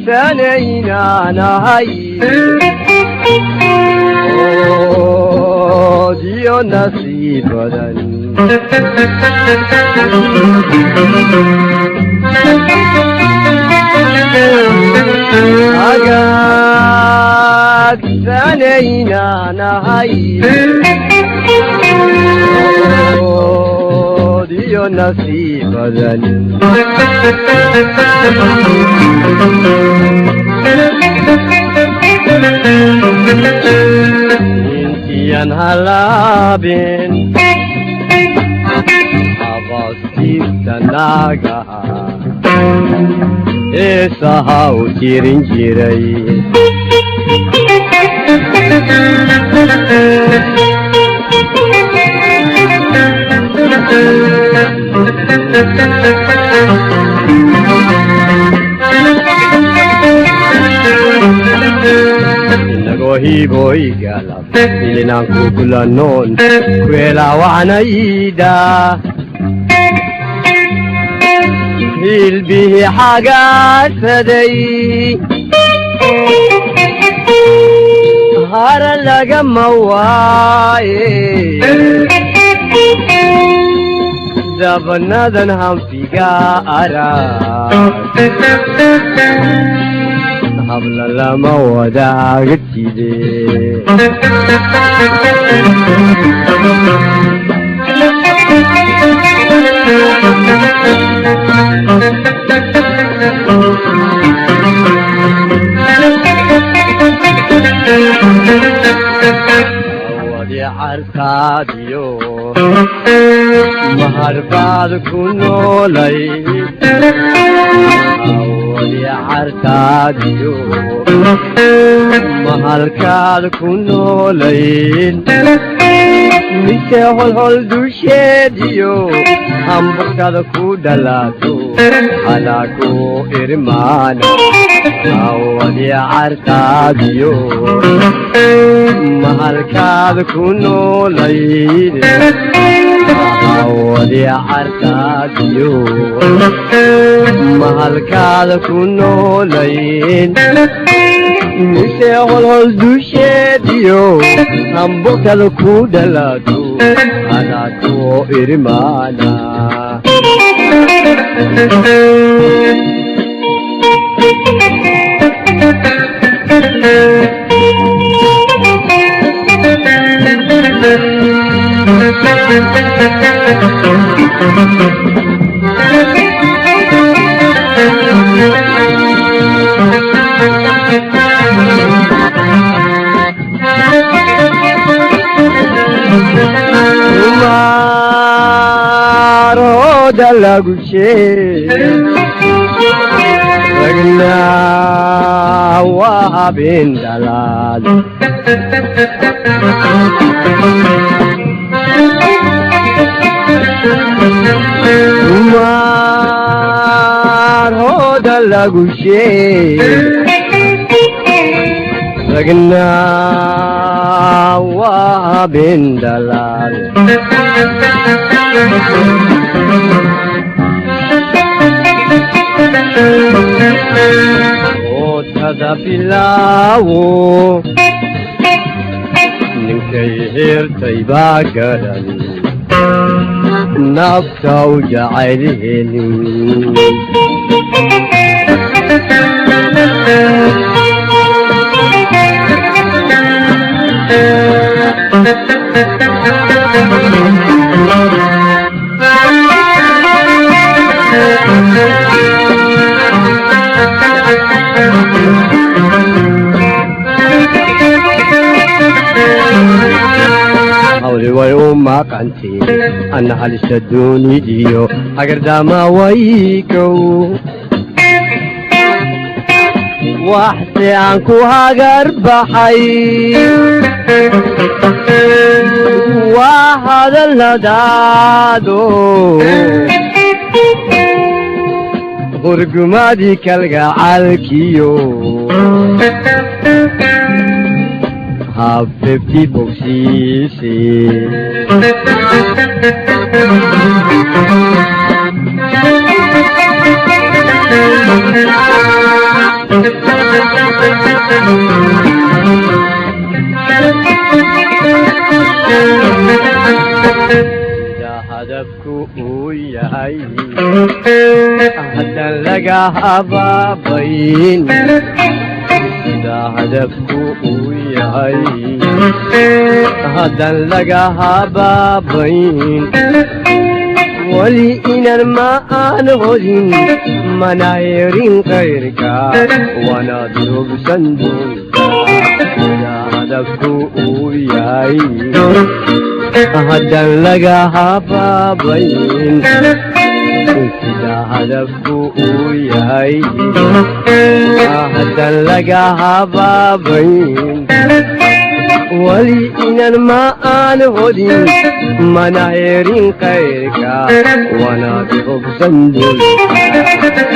سنينا نهاي ديو نصيب بدن أجاك سنينا نهاي ديو نصيب بدن Intian halabin Abasif tanaga Esa hau jirin jirai Hiboy galap ilinang kukulanon kwela wana ida hilbihi haga saday hara laga mawaye zabanadan hamfiga ara habla lama wadaagtide wadi arkaadiyo maharbaad ku noolay عرتاديو mahalkaad ku noolayn mise holhol dusheediyo hambukada ku dhalaato halaago irmaana awadi cartaadiyo mahalkaad ku noolayn awadi cartaadiyo mahalkaad ku noolayn mise holhol dusheediyo hambukada ku dhalaato halaago irmaana lagu ragna wa habeen dalaal umar hoda lagu ragna wa habeen dalaal otada bilaawo ninkay heertay baa garan nafta u jacayliheni ويوم قنتي أنا هل شدوني ديو أقر داما ويكو وحسي عنكو هاقر بحي وهذا اللدادو غرقما دي كالقا عالكيو hafifti bogsiisi hadafku uu yahay haddan laga habaabayn sida hadafku uu yahay haddan laga habaabayn weli inan ma aan hodin mana yerin kayrka wanaad hubsan doonta sida hadafku uu yahay haddan laga habaabayn sida hadafku uu yahay haddan laga habaabayn weli inan ma aan hodin mana yerin kayrka wanaad hubsan doonta